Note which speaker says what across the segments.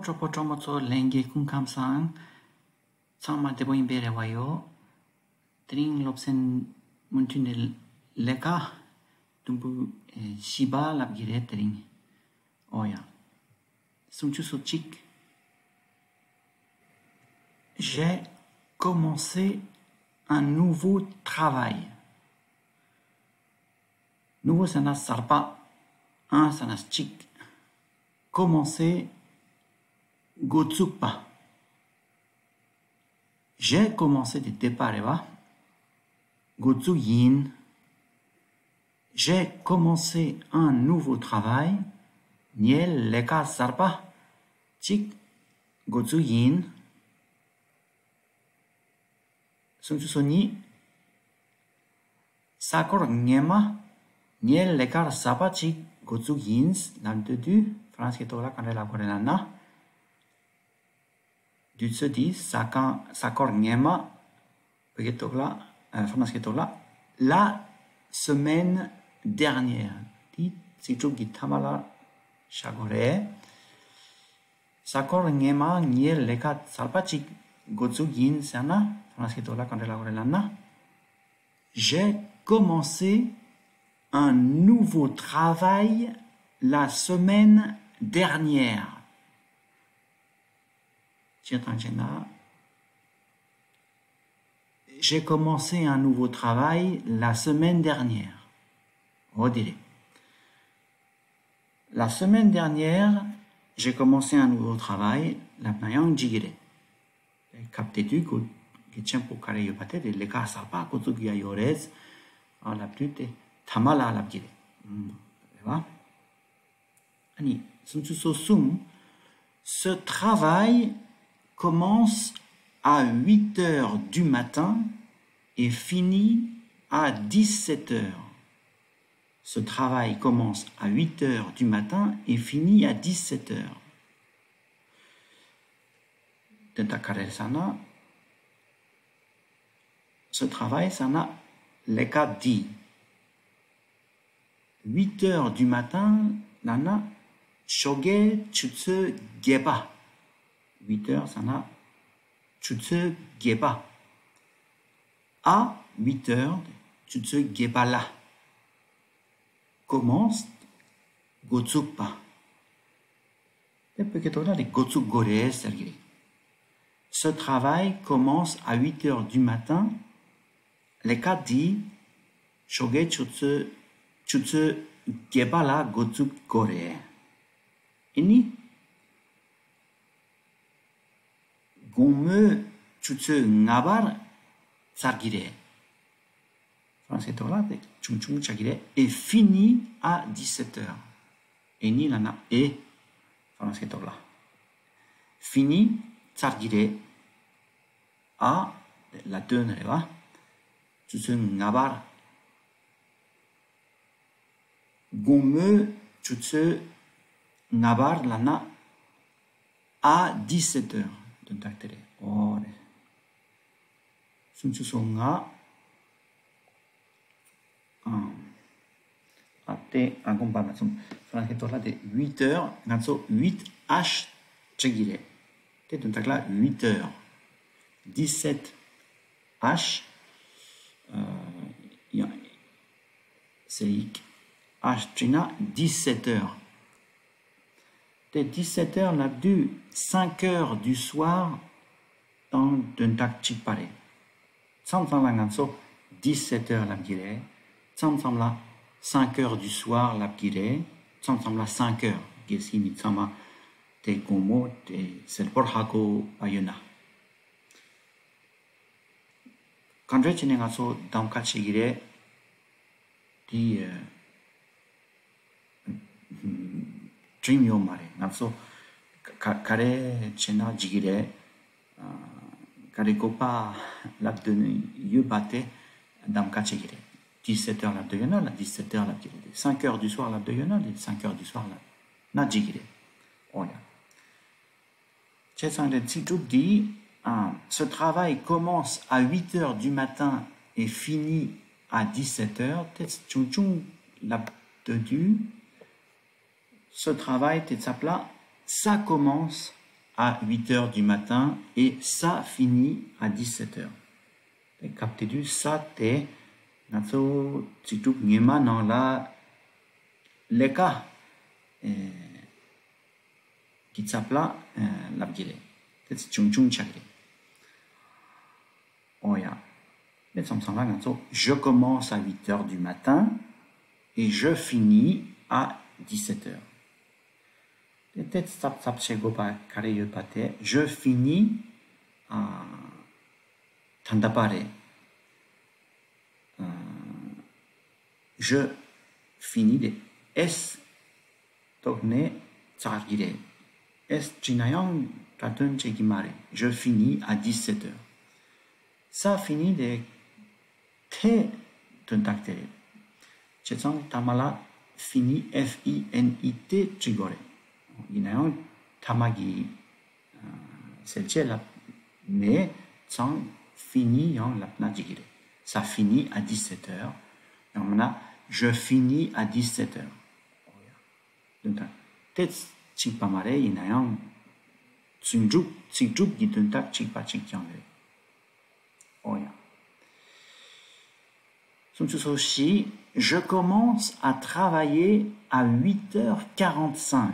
Speaker 1: tropo tromoto lenge kung kamsang sama debo imbere wayo tring lopsen muntune leka tumbu shiba labgire tring oya sumchu sochik. J'ai commencé un nouveau travail. Nouveau sana sarpa un sana chik. Commencer gotsukpa. J'ai commencé de départ. Gotsu yin. J'ai commencé un nouveau travail. Niel leka sarpa. Chik gotsu yin. Sunchusoni. Sakor ngema. Niel leka sarpa chik gotsu yins. L'altedu. France qui est là quand elle a couru là. Du se dit, sakor ngema, France qui est là, la semaine dernière. Dit, si tu dis tamala chagore, sakor ngema, niel leka salpachik, gotsu yin sana, France qui est là quand elle a couru là. J'ai commencé un nouveau travail la semaine dernière. J'ai commencé un nouveau travail la semaine dernière. Redire. La semaine dernière, j'ai commencé un nouveau travail. La pnayang jigire. Capte-tu que tiens pour carré yopate de l'écart salpa kotugia yorez en la plute tamala la bgire. Ani sum ce travail commence à 8 heures du matin et finit à 17 heures. Ce travail commence à 8 heures du matin et finit à 17 heures. Ce travail, ça n'a les cas dit. 8 heures du matin, nana, shoge chutsu geba. 8 heures, ça n'a chutsu geba. À 8 heures, chutsu geba la. Commence gotsukpa. Et peut-être là, les gotsuk gore, sergiri. Ce travail commence à 8 heures du matin. Les cas dit, shoge chutsu geba la gotsuk gore. Ini gomme chutsu ngabar sargire. Français tola chung chung chagire et fini à 17 heures. Ini lana et français tola. Fini sargire à la tenere chutsu ngabar gomme chutsu Nabar lana à 17 heures. Duntaktere. Ore. Sunchusonga. Ate accompagnazione. Franche torla de 8 heures. Nazo 8 H chegire. Te duntakla 8 heures. 17 H. C'est H china 17 heures. 17 heures, là, du 5 heures du soir dans un tac chipare. Samsam la ganso, 17 heures la gire. Samsam la 5 heures du soir la gire. Samsam la 5 heures. Gesi mitsama te gomo te selporhako ayuna. Quand je n'ai pas dans le gire, di dream yo mare napso kare chena jigire kare kopa lab de yu bate dam kachigire 17 heures lab de yona 17 heures lab de 5 heures du soir lab de yona 5 heures du soir lab na jigire oya chesan de tsitu dit ce travail commence à 8 heures du matin et finit à 17 heures peut-être chung chung lab de du. Ce travail, ça commence à 8 heures du matin et ça finit à 17 heures. Capté du ça te nazo chituk ngema nang la leka kitsapla labgile. C'est chung chung chakre. Oh ya. Je commence à 8 heures du matin et je finis à 17 heures. Je finis à Tandapare. Je finis de S tourne tsargire. S chinayang tatun chekimare. Je finis à 17 heures. Ça finit de T tuntaktere. Chetsang tamala fini F-I-N-I-T chigore. Inayang tamagi selche la mais tsang fini yang lapna jigire. Ça finit à 17 heures. Et on a je finis à 17 heures. Donc, tets chikpamare inayang tsunjuk gituntak chikpa chikyangre. Oh yeah. Je commence à travailler à 8h45.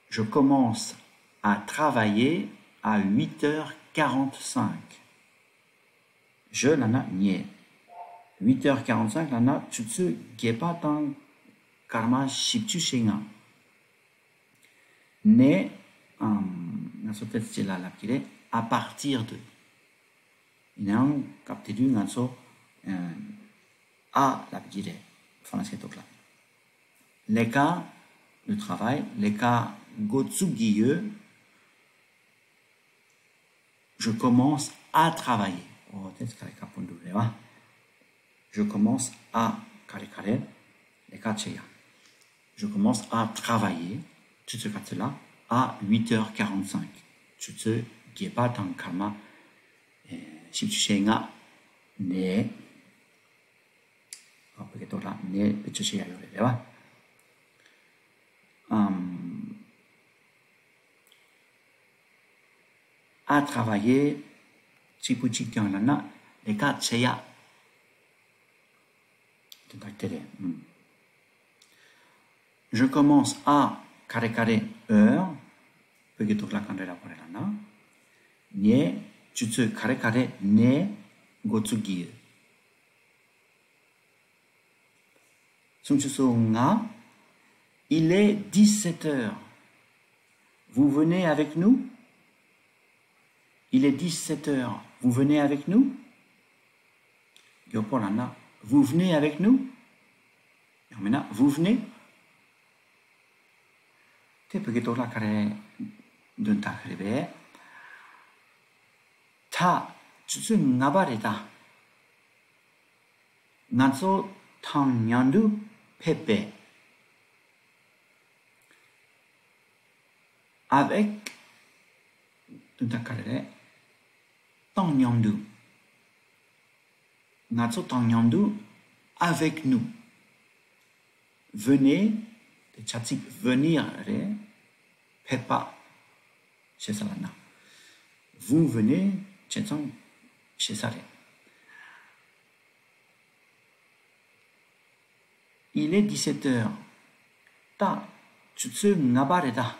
Speaker 1: Je commence à travailler à 8h45. Je nana nie. 8h45 nana tutsu gepa tang karma shipchu shenga. Ne à partir de. Il y a un capté du nazo à la dire les cas de travail, les cas gotsugiye, je commence à travailler. Je commence à les cas cheya. Je commence à travailler à 8h45. Tu te dis pas dans karma shipshenga ne begitu lah ne pecuci ayo le ba à travailler chipuchi lana le ka cheya je commence à carré heure begitu lah kan la por lana ne jutsu carré ne gotsugi. Il est 17 heures. Vous venez avec nous? Il est 17 heures. Vous venez avec nous? Vous venez avec nous? Vous venez? Te begitu lah kare dunta krebe. Ta jutsu ngabareta. Nazo tang nyandu pepe. Avec dunta kare tang nyandu. Nazo tang nyandu avec nous. Venez, tchatik venir re pepa chez salana. Vous venez chez Salé. Il est 17 heures. Ta, tu te nabareda.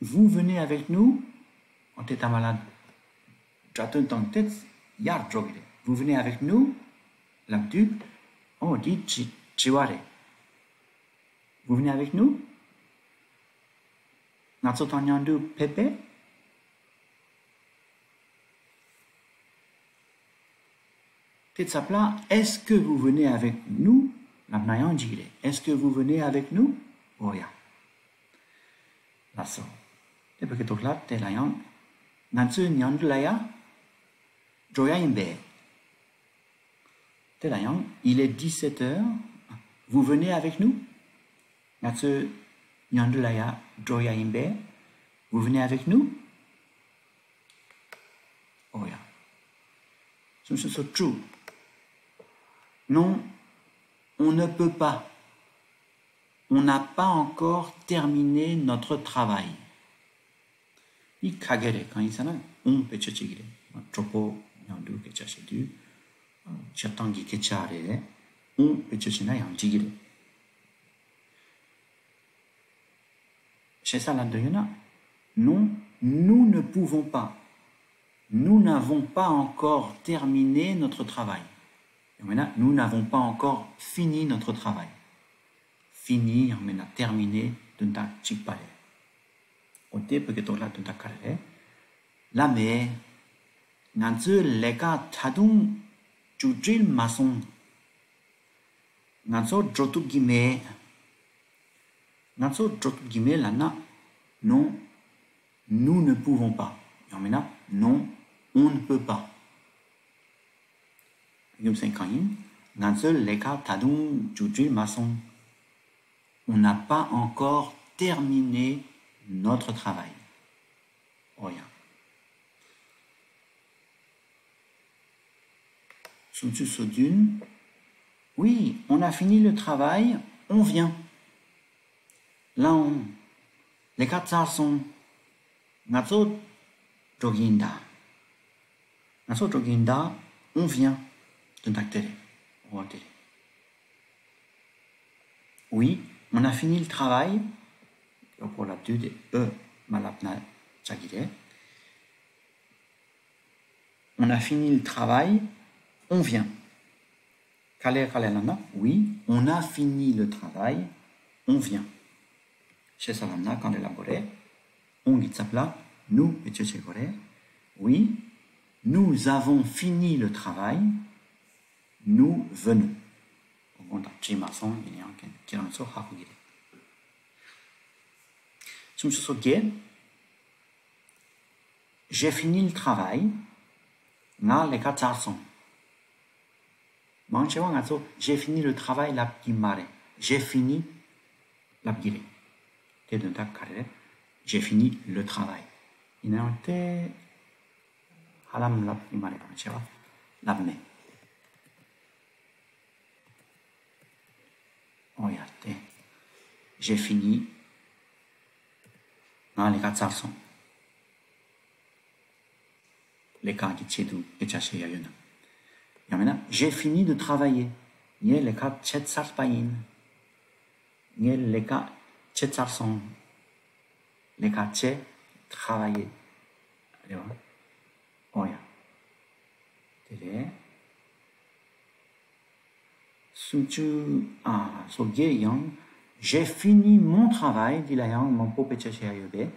Speaker 1: Vous venez avec nous? On t'est malade. J'attends ton tête. Yar drogre. Vous venez avec nous? L'abdu. On dit chiware. Vous venez avec nous? Natsotanyandu Pepe. Tetsapla, est-ce que vous venez avec nous? L'amnayan jire. Est-ce que vous venez avec nous? Oya. Lasso. Et parce que tout là, telayan. Natsu nyandulaya. Joya imbe. Telayan, il est 17 heures. Vous venez avec nous? Natsu Nyandulaya Joya Imbe, vous venez avec nous? Oh ya. C'est true. Non, on ne peut pas. On n'a pas encore terminé notre travail. 이 가게래 강의사는 배쳐치기래. tropo 양두 배쳐치기. 셔tan기 개차래. 배쳐치나 양지기래. Chez ça, non, nous ne pouvons pas. Nous n'avons pas encore terminé notre travail. Et maintenant, nous n'avons pas encore fini notre travail. Fini, maintenant, terminé, dunta chikpare. Ote peketola dunta kare. La me, nanzu leka tadung jujil mason. Nanzo drotu gime. Nanzo drotu gime lana. Non, nous ne pouvons pas. Et maintenant, non, on ne peut pas. On n'a pas encore terminé notre travail. Rien. Oui, on a fini le travail, on vient. Là, les quatre garçons, Nazo Joginda, on vient. Oui, on a fini le travail. Pour la deux de malapna chagire. On a fini le travail, on vient. Oui, on a fini le travail, on vient. Chez Salana, quand élaboré, on dit ça là, nous, oui, nous avons fini le travail, nous venons. J'ai fini le travail, j'ai fini le travail, j'ai fini j'ai fini le travail. J'ai fini les 400. Les cas qui tchedou et tchaché yayuna. J'ai fini de travailler. Les cas tchetsarpayin. Les cas tchetsarson. Les cas tché travailler. Oya. Télé. Sunchu so yang. J'ai fini mon travail, dit la yang, mon pauvre tchaché ayube.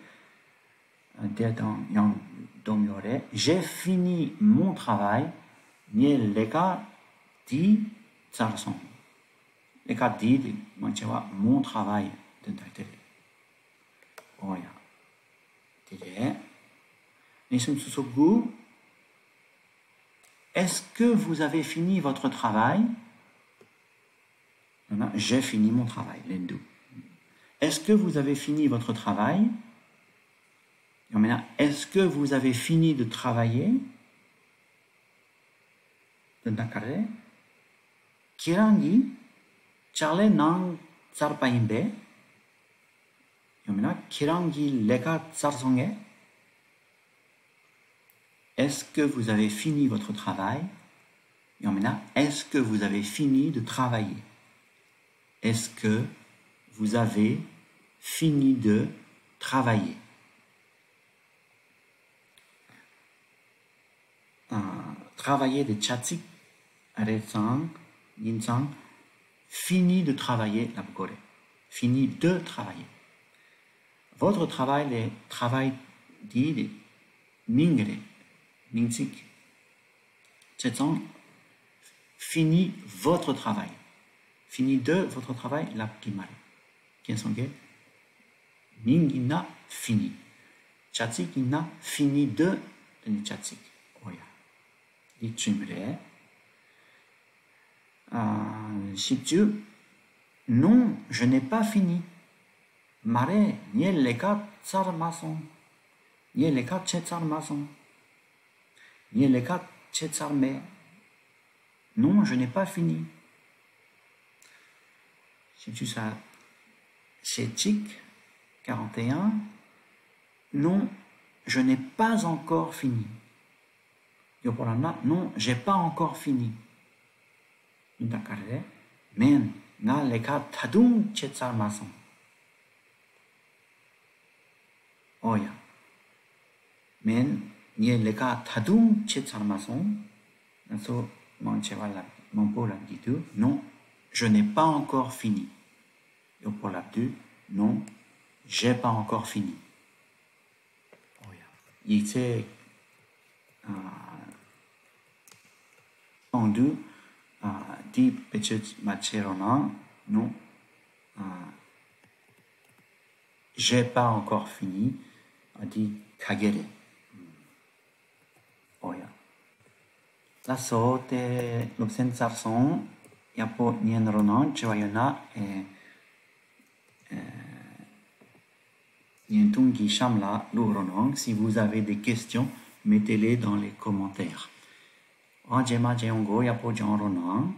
Speaker 1: J'ai fini mon travail. Les cas dit sarson. Les cas dit mon travail de télé. Oh ya. Télé. Est-ce que vous avez fini votre travail? J'ai fini mon travail, l'endou. Est-ce que vous avez fini votre travail? Est-ce que vous avez fini de travailler? Kirangi, Charle Nang Sarpaimbe. Kirangi Leka Sarsonge. Est-ce que vous avez fini votre travail? Est-ce que vous avez fini de travailler? Est-ce que vous avez fini de travailler? Travailler de tchatsik, aretsang, yinsang, fini de travailler, la bukore. Fini de travailler. Votre travail, le travail dit mingre, mingsik. Tchatsang, fini votre travail. Fini de votre travail, la kimare. Kiensonge, mingina, fini. Tchatsik, ina, fini de tchatsik. Oya. Dichimre. Non, je n'ai pas fini. Mare, niel leka tsar mason. Niel leka tsar mason. Niel leka tsar me. Non, je n'ai pas fini. C'est ça. C'est Chic 41. Non, je n'ai pas encore fini. Non, j'ai pas encore fini. Men, na leka tadung chetsar mason. Oya. Men, nie leka tadung chetsar mason. So, mon cheval, mon pôle a dit tout. Non, je n'ai pas encore fini. Yo pour la deux, non, j'ai pas encore fini. Oya. Il s'est en deux. Di petit macerona, non, j'ai pas encore fini, di kagere. Oya. La sorte, l'obsenza son, yapo nien ronan, chevayona, nientungi shamla, l'ouronan. Si vous avez des questions, mettez-les dans les commentaires. Jema Jeongo, yapo Jean Ronan.